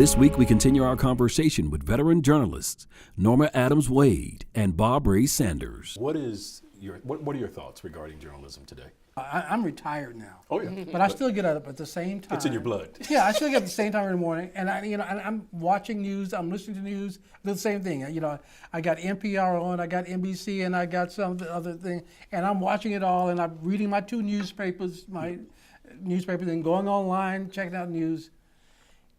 This week, we continue our conversation with veteran journalists Norma Adams Wade and Bob Ray Sanders. What are your thoughts regarding journalism today? I'm retired now. Oh yeah, but I still get up at the same time. It's in your blood. Yeah, I still get up at the same time in the morning, and I'm watching news. I'm listening to news. Do the same thing. I got NPR on, I got NBC, and I got some other thing, and I'm watching it all, and I'm reading my two newspapers, and going online, checking out news.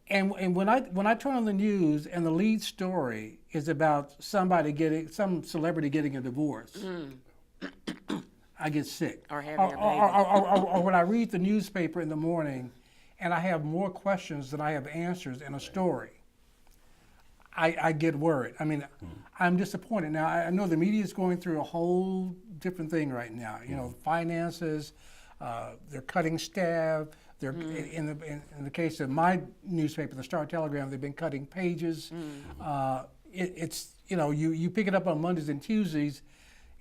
And when I turn on the news and the lead story is about some celebrity getting a divorce, I get sick. Or having a baby. Or when I read the newspaper in the morning and I have more questions than I have answers in a story, I get worried. I mean, I'm disappointed. Now, I know the media is going through a whole different thing right now. Finances, they're cutting staff. They're in the case of my newspaper, the Star Telegram, they've been cutting pages. It's you pick it up on Mondays and Tuesdays,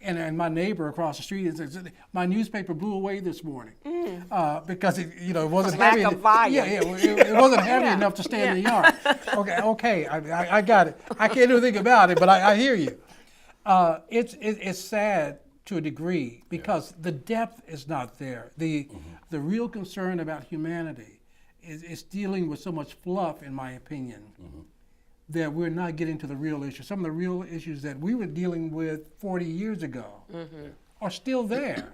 and my neighbor across the street says my newspaper blew away this morning because it wasn't heavy. Lack of volume. It wasn't heavy enough to stay in the yard. Okay, I got it. I can't do anything about it, but I hear you. It's sad to a degree because the depth is not there. The real concern about humanity is dealing with so much fluff, in my opinion, that we're not getting to the real issues. Some of the real issues that we were dealing with 40 years ago are still there,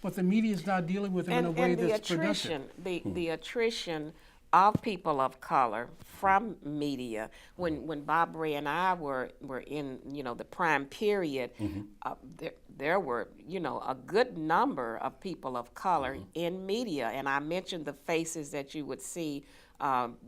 but the media is not dealing with them in a way that's productive. The attrition of people of color from media. When Bob Ray and I were in the prime period, there were a good number of people of color in media, and I mentioned the faces that you would see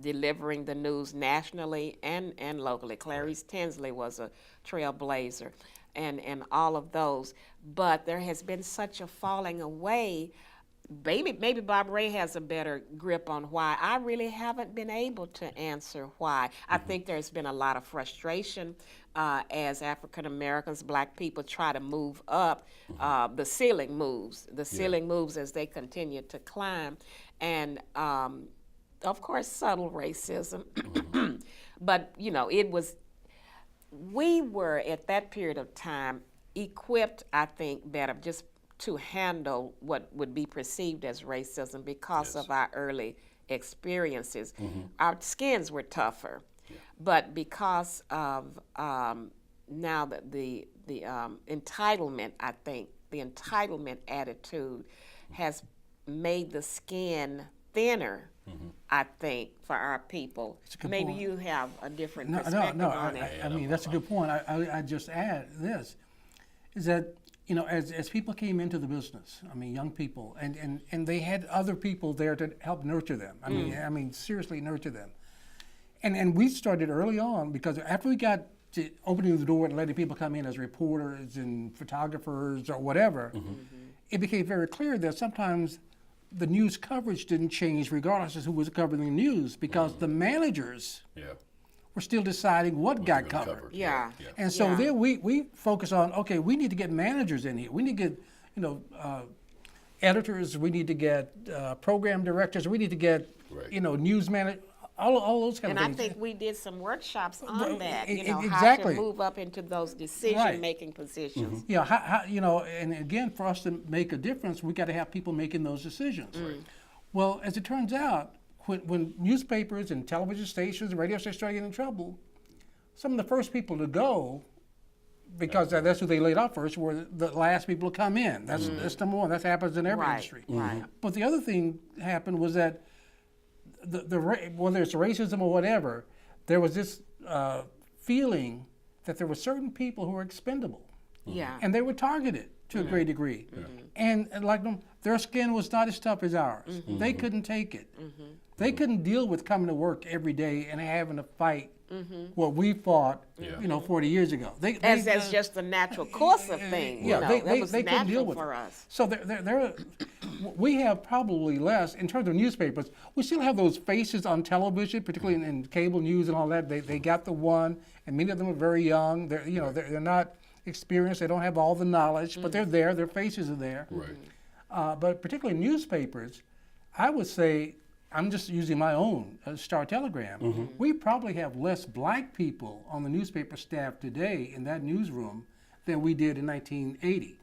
delivering the news nationally and locally. Clarice Tinsley was a trailblazer, and all of those. But there has been such a falling away. Maybe Bob Ray has a better grip on why. I really haven't been able to answer why. I think there's been a lot of frustration as African Americans, Black people try to move up. The ceiling moves. The ceiling moves as they continue to climb, and of course subtle racism. But we were at that period of time equipped, I think, better just to handle what would be perceived as racism because of our early experiences. Our skins were tougher, but because of now that the entitlement, I think, the entitlement attitude has made the skin thinner, I think, for our people. Maybe point. You have a different perspective on it. I mean, that's a good point. I just add this, is that as people came into the business, I mean, young people, and they had other people there to help nurture them. I mean, seriously nurture them. And we started early on because after we got to opening the door and letting people come in as reporters and photographers or whatever, it became very clear that sometimes the news coverage didn't change regardless of who was covering the news because the managers we're still deciding what got covered. And so there we focus on, okay, we need to get managers in here. We need to get, editors. We need to get program directors. We need to get, news managers. All those kind of things. And I think we did some workshops on that. Exactly. How to move up into those decision-making positions. Yeah, how, and again, for us to make a difference, we got to have people making those decisions. Well, as it turns out, when newspapers and television stations and radio stations started getting in trouble, some of the first people to go, because that's who they laid off first, were the last people to come in. That's number one. That happens in every industry. But the other thing happened was that whether it's racism or whatever, there was this feeling that there were certain people who were expendable. And they were targeted to a great degree. And like them, their skin was not as tough as ours. They couldn't take it. They couldn't deal with coming to work every day and having to fight what we fought, 40 years ago. That's just the natural course of things. They couldn't deal with for it. us. So we have probably less, in terms of newspapers, we still have those faces on television, particularly in cable news and all that. They got the one, and many of them are very young. They're not experienced. They don't have all the knowledge, but they're there. Their faces are there. But particularly newspapers, I would say I'm just using my own Star Telegram. We probably have less black people on the newspaper staff today in that newsroom than we did in 1980.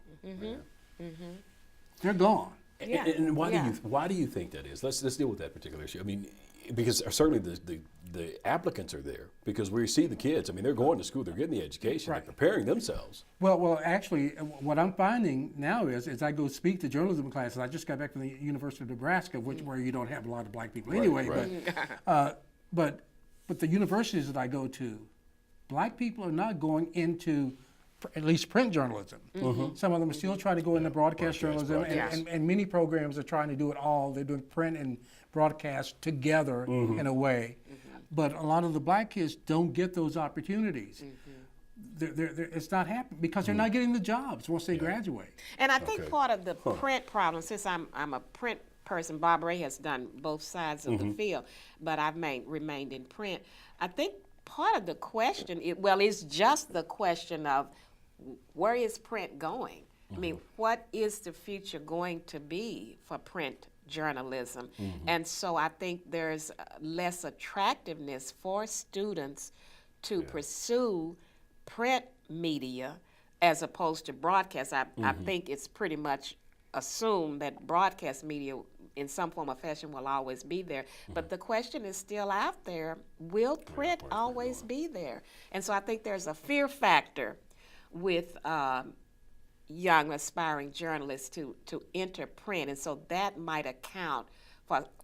They're gone. Yeah. And Yeah. why do you think that is? Let's deal with that particular issue. I mean, because certainly the applicants are there because we see the kids. I mean, they're going to school, they're getting the education, Right. they're preparing themselves. Well, actually, what I'm finding now is I go speak to journalism classes. I just got back from the University of Nebraska, where you don't have a lot of black people anyway. right. But the universities that I go to, black people are not going into at least print journalism. Some of them are still trying to go into broadcast journalism, and many programs are trying to do it all. They're doing print and broadcast together in a way. But a lot of the black kids don't get those opportunities. It's not happening because they're not getting the jobs once they graduate. And I think part of the print problem, since I'm a print person, Bob Ray has done both sides of the field, but I've remained in print. I think part of the question, is just the question of where is print going? I mean, what is the future going to be for print journalism? And so I think there's less attractiveness for students to pursue print media as opposed to broadcast. I think it's pretty much assumed that broadcast media in some form or fashion will always be there. But the question is still out there, will print always be there? And so I think there's a fear factor with young aspiring journalists to enter print, and so that might account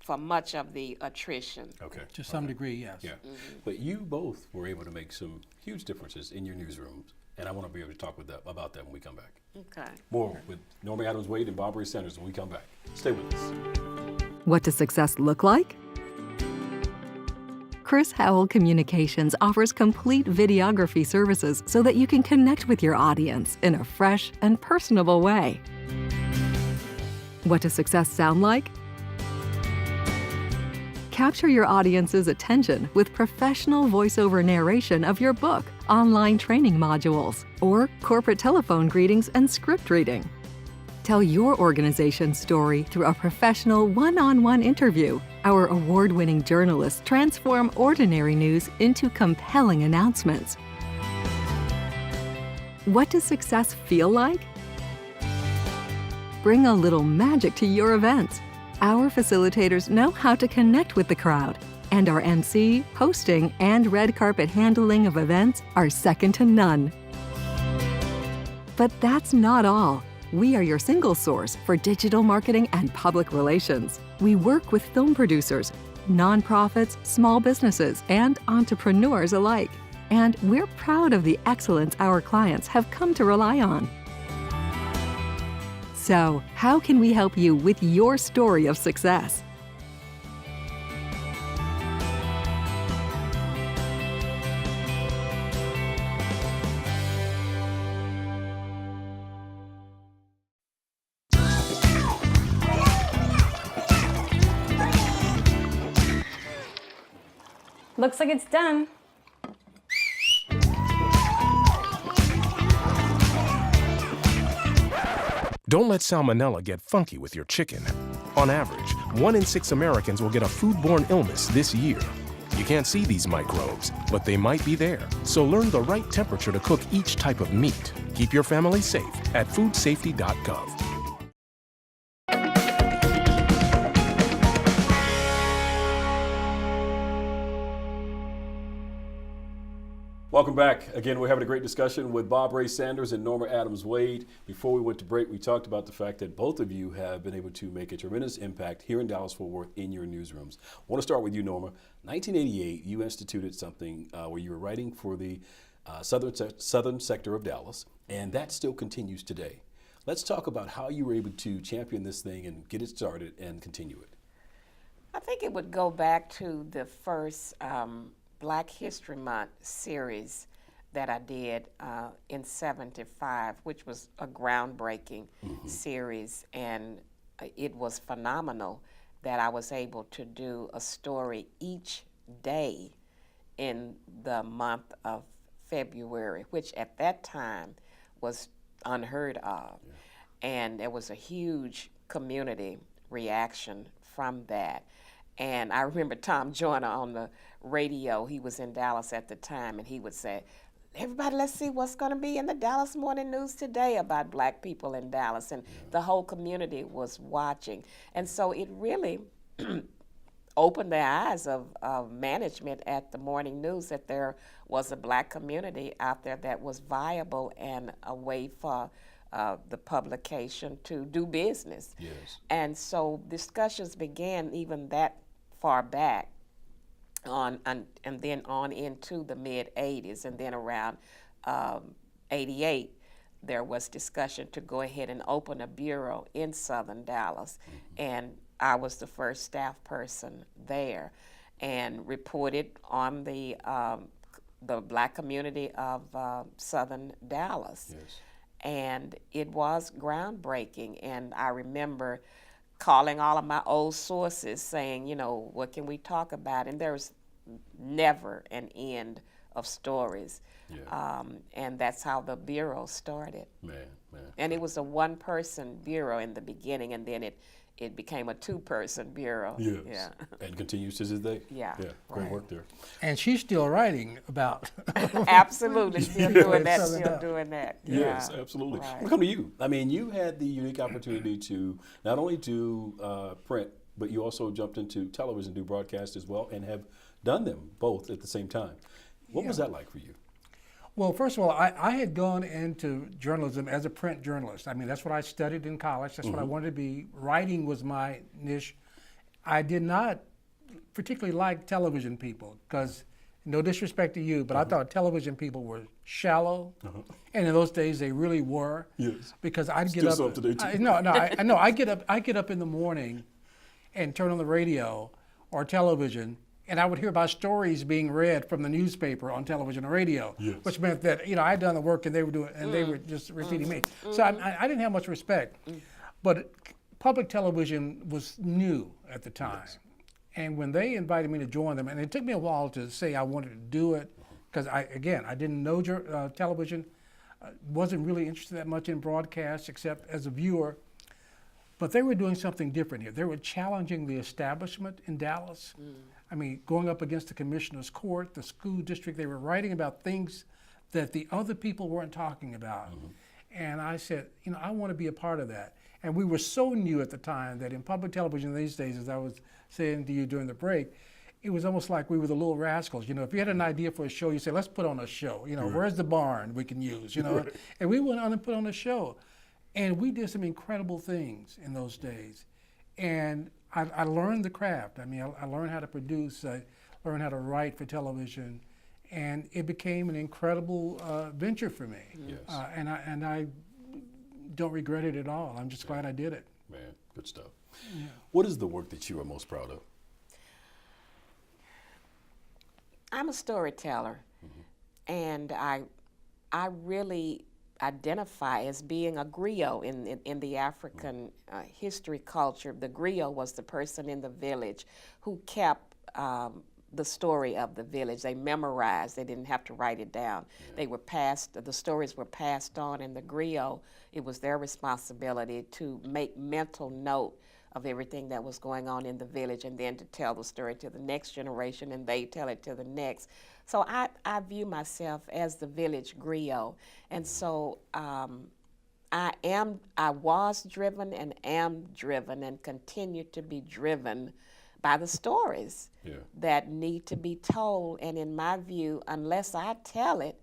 for much of the attrition. Okay. To some degree, yes. Yeah. But you both were able to make some huge differences in your newsrooms, and I want to be able to talk about that when we come back. Okay. More with Norma Adams Wade and Bob Ray Sanders when we come back. Stay with us. What does success look like? Chris Howell Communications offers complete videography services so that you can connect with your audience in a fresh and personable way. What does success sound like? Capture your audience's attention with professional voiceover narration of your book, online training modules, or corporate telephone greetings and script reading. Tell your organization's story through a professional one-on-one interview. Our award-winning journalists transform ordinary news into compelling announcements. What does success feel like? Bring a little magic to your events. Our facilitators know how to connect with the crowd, and our MC, hosting, and red carpet handling of events are second to none. But that's not all. We are your single source for digital marketing and public relations. We work with film producers, nonprofits, small businesses, and entrepreneurs alike. And we're proud of the excellence our clients have come to rely on. So, how can we help you with your story of success? Looks like it's done. Don't let salmonella get funky with your chicken. On average, 1 in 6 Americans will get a foodborne illness this year. You can't see these microbes, but they might be there. So learn the right temperature to cook each type of meat. Keep your family safe at foodsafety.gov. Welcome back. Again, we're having a great discussion with Bob Ray Sanders and Norma Adams Wade. Before we went to break, we talked about the fact that both of you have been able to make a tremendous impact here in Dallas-Fort Worth in your newsrooms. I want to start with you, Norma. 1988, you instituted something where you were writing for the southern sector of Dallas, and that still continues today. Let's talk about how you were able to champion this thing and get it started and continue it. I think it would go back to the first Black History Month series that I did in '75, which was a groundbreaking series, and it was phenomenal that I was able to do a story each day in the month of February, which at that time was unheard of. And there was a huge community reaction from that. And I remember Tom Joyner on the radio. He was in Dallas at the time, and he would say, "Everybody, let's see what's going to be in the Dallas Morning News today about black people in Dallas." And the whole community was watching. And so it really opened the eyes of management at the morning news that there was a black community out there that was viable and a way for the publication to do business. Yes. And so discussions began even that far back and then on into the mid-'80s, and then around '88 there was discussion to go ahead and open a bureau in Southern Dallas, and I was the first staff person there, and reported on the black community of Southern Dallas. Yes. And it was groundbreaking, and I remember calling all of my old sources saying, you know, what can we talk about? And there's never an end of stories. Yeah. And that's how the bureau started. Man. And it was a one-person bureau in the beginning, and then it became a two-person bureau. Yes. Yeah. And continues to this day. Yeah. Yeah. Great Right. work there. And she's still writing about. Absolutely, still doing that, Southern still Dallas. doing that. Yes, Yeah. absolutely. Right. We'll come to you. I mean, you had the unique opportunity to not only do print, but you also jumped into television, do broadcast as well, and have done them both at the same time. What was that like for you? Well, first of all, I had gone into journalism as a print journalist. I mean, that's what I studied in college. That's what I wanted to be. Writing was my niche. I did not particularly like television people because, no disrespect to you, but I thought television people were shallow. And in those days, they really were. Yes. Because I'd get Still up. so up to date, too. I get up in the morning and turn on the radio or television, and I would hear about stories being read from the newspaper on television or radio, Yes. which meant that I had done the work and they were doing, and they were just repeating me. So I didn't have much respect. But public television was new at the time, and when they invited me to join them, and it took me a while to say I wanted to do it, because I didn't know television, wasn't really interested that much in broadcast except as a viewer. But they were doing something different here. They were challenging the establishment in Dallas. I mean, going up against the commissioner's court, the school district. They were writing about things that the other people weren't talking about. And I said, I want to be a part of that. And we were so new at the time that in public television these days, as I was saying to you during the break, it was almost like we were the little rascals. If you had an idea for a show, you say, let's put on a show. Where's the barn we can use, And we went on and put on a show. And we did some incredible things in those days. And I learned the craft. I mean, I learned how to produce, I learned how to write for television, and it became an incredible venture for me. Yes. And I don't regret it at all. I'm just glad I did it. Man, good stuff. Yeah. What is the work that you are most proud of? I'm a storyteller, and I really identify as being a griot in the African history culture. The griot was the person in the village who kept the story of the village. They memorized. They didn't have to write it down. They were the stories were passed on, and the griot, it was their responsibility to make mental note of everything that was going on in the village, and then to tell the story to the next generation, and they tell it to the next. So I view myself as the village griot, and so I was driven and am driven and continue to be driven by the stories that need to be told, and in my view, unless I tell it,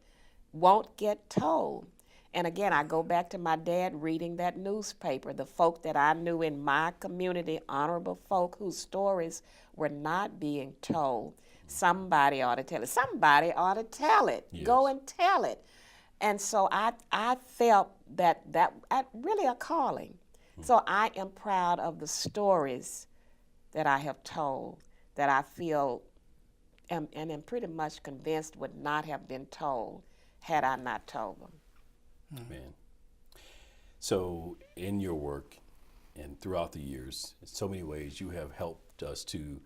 won't get told. And again, I go back to my dad reading that newspaper, the folk that I knew in my community, honorable folk whose stories were not being told. Somebody ought to tell it. Somebody ought to tell it. Yes. Go and tell it. And so I felt that really a calling. So I am proud of the stories that I have told, that I feel and am pretty much convinced would not have been told had I not told them. Man. So in your work and throughout the years, in so many ways, you have helped us to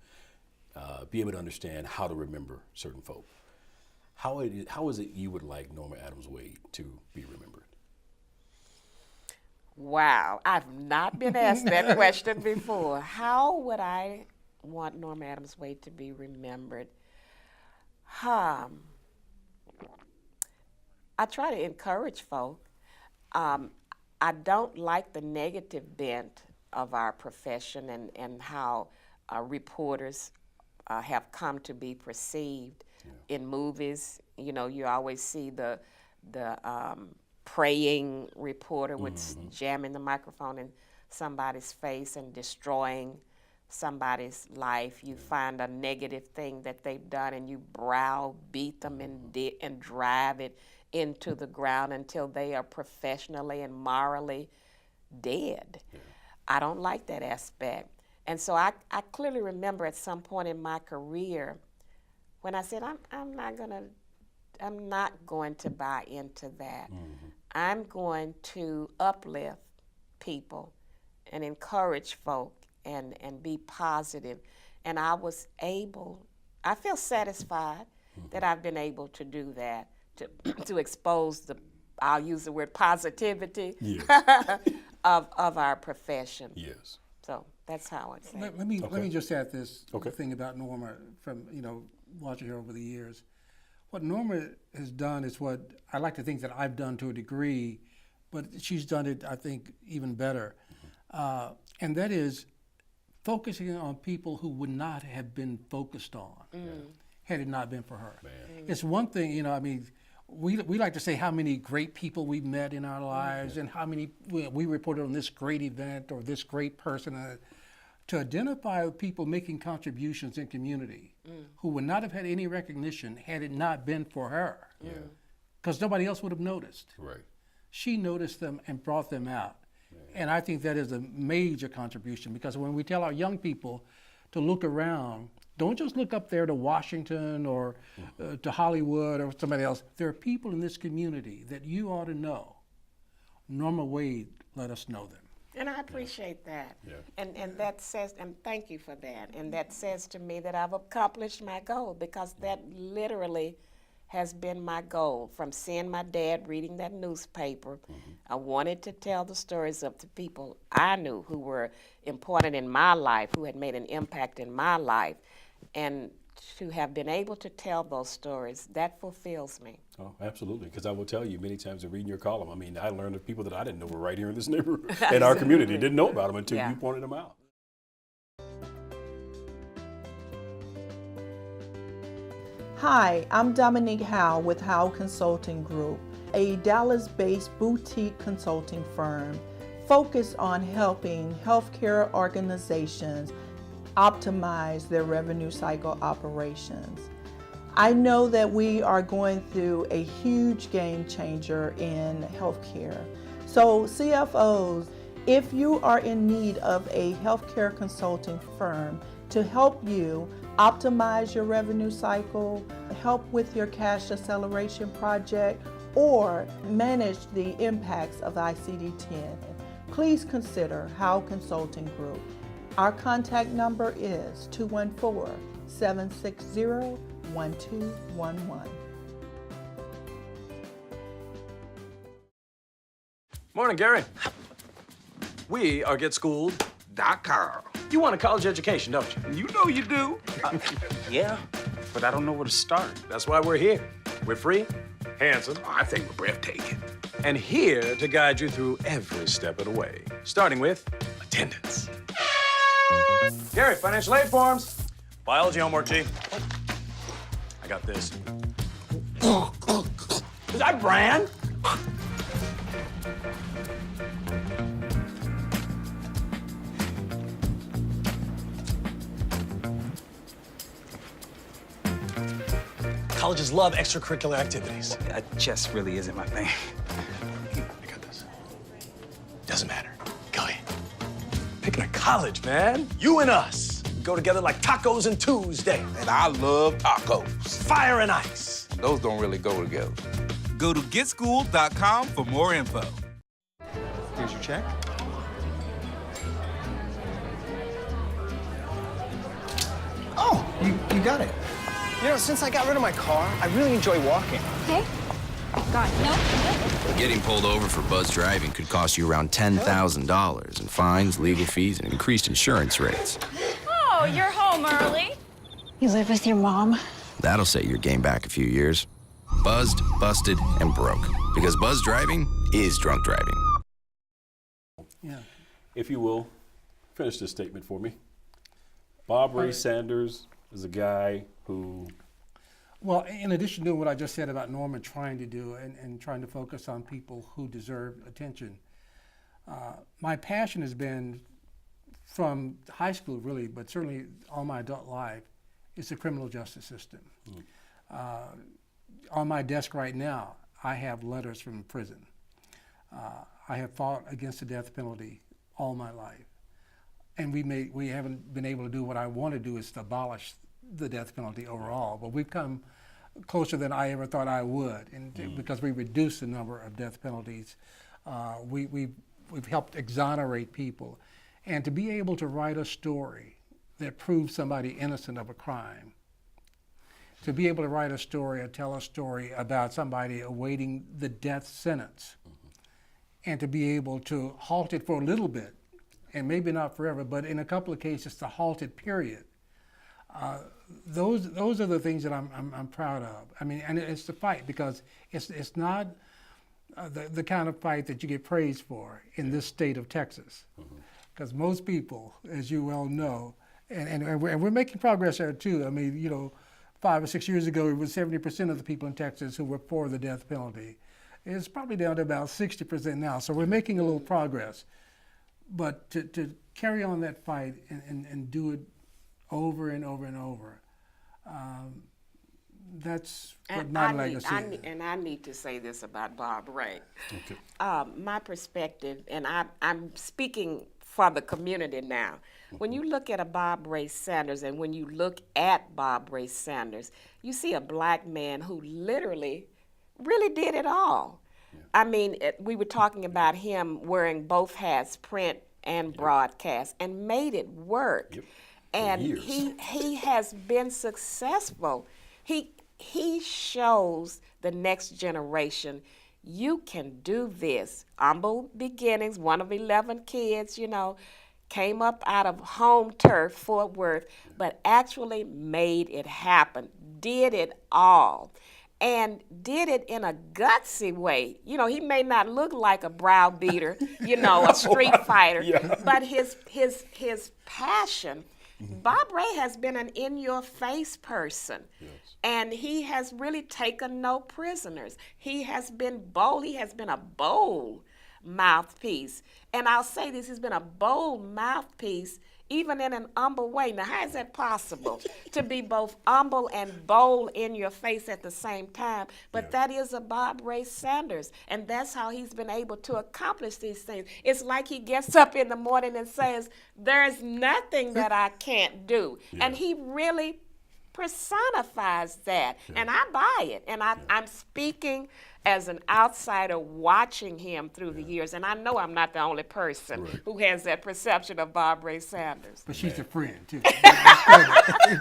be able to understand how to remember certain folk. How is it you would like Norma Adams Wade to be remembered? Wow, I've not been asked that question before. How would I want Norma Adams Wade to be remembered? I try to encourage folk. I don't like the negative bent of our profession and how reporters have come to be perceived in movies. You know, you always see the praying reporter with jamming the microphone in somebody's face and destroying somebody's life. You find a negative thing that they've done and you browbeat them and drive it into the ground until they are professionally and morally dead. I don't like that aspect. And so I clearly remember at some point in my career when I said, I'm not going to buy into that. I'm going to uplift people and encourage folk and be positive. And I feel satisfied that I've been able to do that, to expose I'll use the word positivity of our profession. Yes. So that's how I'd say. Let me just add this Okay. thing about Norma from, watching her over the years. What Norma has done is what I like to think that I've done to a degree, but she's done it, I think, even better. And that is focusing on people who would not have been focused on had it not been for her. It's one thing, we like to say how many great people we've met in our lives and how many we reported on this great event or this great person. To identify people making contributions in community who would not have had any recognition had it not been for her, because nobody else would have noticed. Right. She noticed them and brought them out. And I think that is a major contribution, because when we tell our young people to look around, don't just look up there to Washington or to Hollywood or somebody else. There are people in this community that you ought to know. Norma Wade let us know them. And I appreciate that. Yeah. And that says, and thank you for that. And that says to me that I've accomplished my goal, because that literally has been my goal. From seeing my dad reading that newspaper, I wanted to tell the stories of the people I knew who were important in my life, who had made an impact in my life. And to have been able to tell those stories, that fulfills me. Oh, absolutely. Because I will tell you, many times in reading your column, I learned of people that I didn't know were right here in this neighborhood, in our community. Didn't know about them until you pointed them out. Hi, I'm Dominique Howell with Howell Consulting Group, a Dallas-based boutique consulting firm focused on helping healthcare organizations optimize their revenue cycle operations. I know that we are going through a huge game changer in healthcare. So CFOs, if you are in need of a healthcare consulting firm to help you optimize your revenue cycle, help with your cash acceleration project, or manage the impacts of ICD-10, please consider Howell Consulting Group. Our contact number is 214-760-1211. Morning, Gary. We are GetSchooled.com. You want a college education, don't you? You know you do. Yeah, but I don't know where to start. That's why we're here. We're free, handsome, I think we're breathtaking. and here to guide you through every step of the way, starting with attendance. Gary, financial aid forms. Biology homework, G. I got this. Is that Bran? Colleges love extracurricular activities. Chess really isn't my thing. I got this. Doesn't matter. Go ahead. Picking a college, man. You and us go together like tacos and Tuesday. And I love tacos. Fire and ice. Those don't really go together. Go to GetSchooled.com for more info. Here's your check. Oh, you got it. Since I got rid of my car, I really enjoy walking. Okay. Got it. No. Getting pulled over for buzz driving could cost you around $10,000 in fines, legal fees, and increased insurance rates. Oh, Oh, you're home early. You live with your mom? That'll set your game back a few years. Buzzed, busted, and broke. Because buzz driving is drunk driving. Yeah. If you will, finish this statement for me. Bob Ray Sanders is a guy who... Well, in addition to what I just said about Norma trying to do and trying to focus on people who deserve attention, my passion has been from high school, really, but certainly all my adult life, is the criminal justice system. On my desk right now, I have letters from prison. I have fought against the death penalty all my life. And we haven't been able to do what I want to do, is to abolish the death penalty overall. But we've come closer than I ever thought I would, and because we reduced the number of death penalties. We've helped exonerate people. And to be able to write a story that proves somebody innocent of a crime, to be able to write a story or tell a story about somebody awaiting the death sentence, and to be able to halt it for a little bit, and maybe not forever, but in a couple of cases to halt it, period. Those are the things that I'm proud of. I mean, and it's the fight, because it's not the kind of fight that you get praised for in this state of Texas. Because most people, as you well know, and we're making progress there too. I mean, 5 or 6 years ago, it was 70% of the people in Texas who were for the death penalty. It's probably down to about 60% now. So we're making a little progress. But to carry on that fight and do it over and over and over, that's what my legacy is. And I need to say this about Bob Ray. Okay. My perspective, and I'm speaking for the community now. When you look at a Bob Ray Sanders, and when you look at Bob Ray Sanders, you see a black man who literally really did it all. Yeah. I mean, we were talking about him wearing both hats, print and broadcast, and made it work. Yep. And he has been successful. He shows the next generation, you can do this. Humble beginnings, one of 11 kids, came up out of home turf, Fort Worth, but actually made it happen, did it all, and did it in a gutsy way. He may not look like a browbeater, a street fighter, but his passion. Bob Ray has been an in-your-face person, and he has really taken no prisoners. He has been bold. He has been a bold mouthpiece. And I'll say this, he's been a bold mouthpiece even in an humble way. Now, how is that possible? To be both humble and bold in your face at the same time. But that is a Bob Ray Sanders, and that's how he's been able to accomplish these things. It's like he gets up in the morning and says, there's nothing that I can't do. And he really personifies that, and I buy it. And I'm speaking as an outsider watching him through the years, and I know I'm not the only person who has that perception of Bob Ray Sanders. But she's a friend, too. Now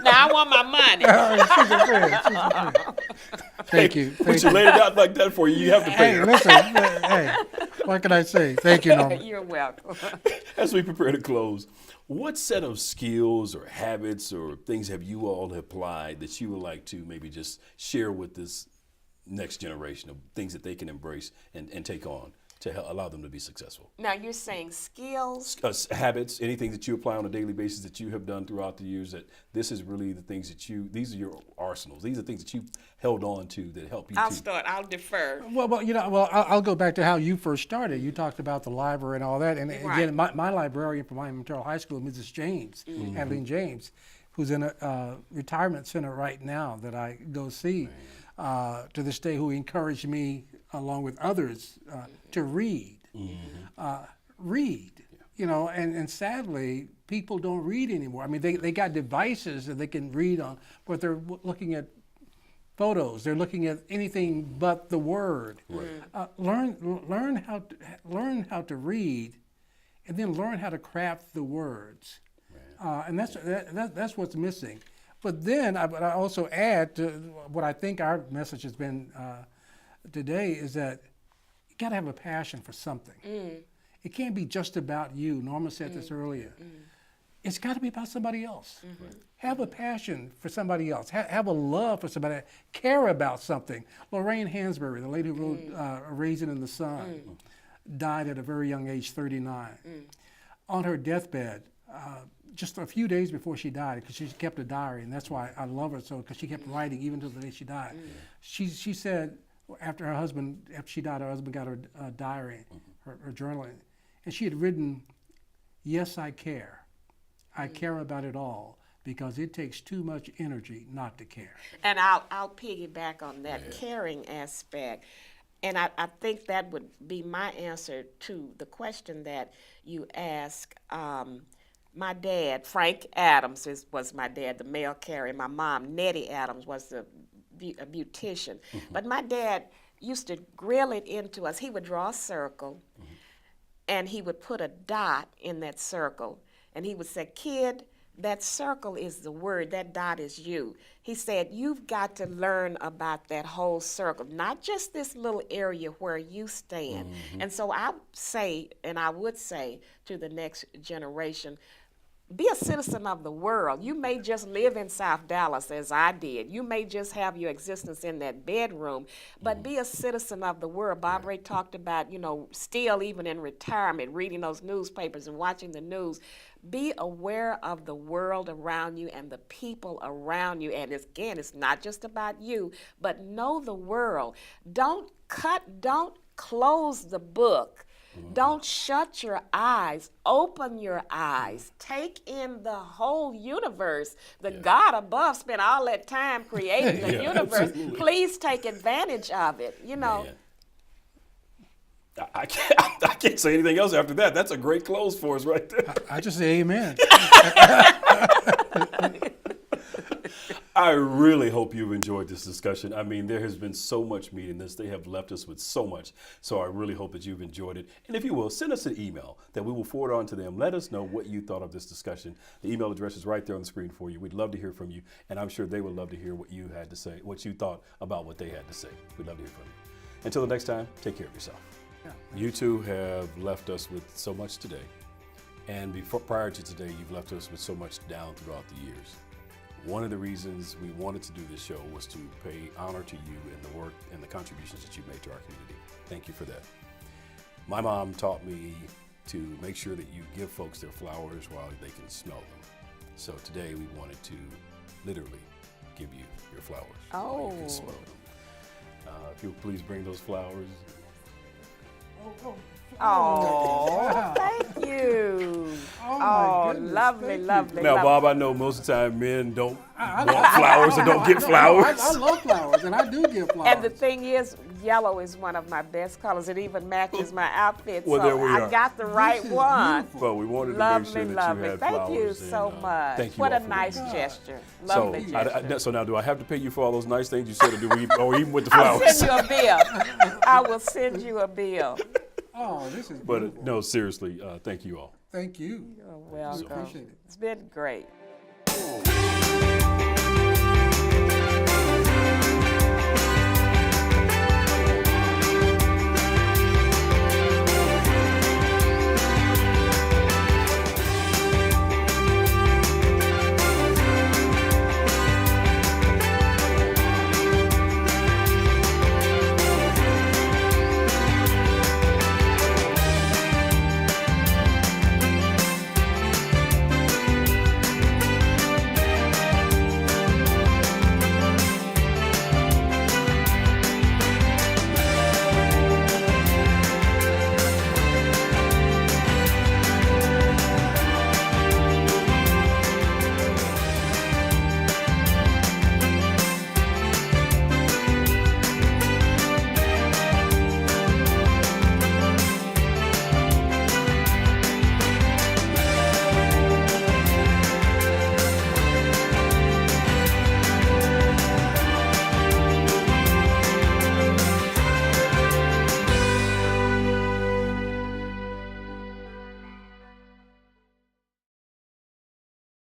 I want my money. She's a friend. She's a friend. Thank you. But you laid it out like that for you. You have to pay her. Listen, hey, what can I say? Thank you, Norma. You're welcome. As we prepare to close, what set of skills or habits or things have you all applied that you would like to maybe just share with this next generation of things that they can embrace and take on to allow them to be successful? Now you're saying skills? Habits, anything that you apply on a daily basis that you have done throughout the years, that this is really the things that these are your arsenals. These are things that you've held on to that help you. I'll defer. Well, I'll go back to how you first started. You talked about the library and all that. And again, my librarian from Miami Material High School, Mrs. James, Adeline James, who's in a retirement center right now that I go see to this day, who encouraged me, along with others, to read. And sadly, people don't read anymore. I mean, they got devices that they can read on, but they're looking at photos. They're looking at anything but the word. Learn how to read, and then learn how to craft the words. And that's what's missing. But then I also add to what I think our message has been today, is that you got to have a passion for something. It can't be just about you. Norma said this earlier. it's got to be about somebody else. Have a passion for somebody else. Have a love for somebody. Care about something. Lorraine Hansberry, the lady who wrote A Raisin in the Sun, died at a very young age, 39. On her deathbed, just a few days before she died, because she kept a diary, and that's why I love her so, because she kept writing even to the day she died. She said, after she died, her husband got her diary, her journaling, and she had written, "Yes, I care. I care about it all, because it takes too much energy not to care." And I'll piggyback on that caring aspect. And I think that would be my answer to the question that you asked. My dad, Frank Adams, was my dad, the mail carrier. My mom, Nettie Adams, was a beautician. But my dad used to grill it into us. He would draw a circle, and he would put a dot in that circle. And he would say, "Kid, that circle is the word, that dot is you." He said, "You've got to learn about that whole circle, not just this little area where you stand." And so I would say to the next generation, be a citizen of the world. You may just live in South Dallas as I did. You may just have your existence in that bedroom, but be a citizen of the world. Bob Ray talked about, still even in retirement, reading those newspapers and watching the news. Be aware of the world around you and the people around you. And it's not just about you, but know the world. Don't close the book. Don't shut your eyes. Open your eyes. Take in the whole universe. The God above spent all that time creating the universe. Absolutely. Please take advantage of it. Man. I can't say anything else after that. That's a great close for us right there. I just say amen. I really hope you've enjoyed this discussion. I mean, there has been so much meat in this. They have left us with so much. So I really hope that you've enjoyed it. And if you will, send us an email that we will forward on to them. Let us know what you thought of this discussion. The email address is right there on the screen for you. We'd love to hear from you. And I'm sure they would love to hear what you had to say, what you thought about what they had to say. We'd love to hear from you. Until the next time, take care of yourself. You two have left us with so much today. And prior to today, you've left us with so much down throughout the years. One of the reasons we wanted to do this show was to pay honor to you and the work and the contributions that you made to our community. Thank you for that. My mom taught me to make sure that you give folks their flowers while they can smell them. So today we wanted to literally give you your flowers while you can smell them. If you'll please bring those flowers. Oh, thank you. Oh, lovely. Now, Bob, I know most of the time men don't want flowers or don't get flowers. I love flowers, and I do give flowers. And the thing is, yellow is one of my best colors. It even matches my outfit. Well, so there we are. I got the right one. Well, we wanted to make sure that you had flowers. Thank you so much. Thank you what all a for nice that. gesture. Lovely gesture. So now, do I have to pay you for all those nice things you said, or even with the I'll flowers? send you a bill. I will send you a bill. Oh, this is But beautiful. no, seriously, thank you all. Thank you. You're welcome. Appreciate it. It's been great.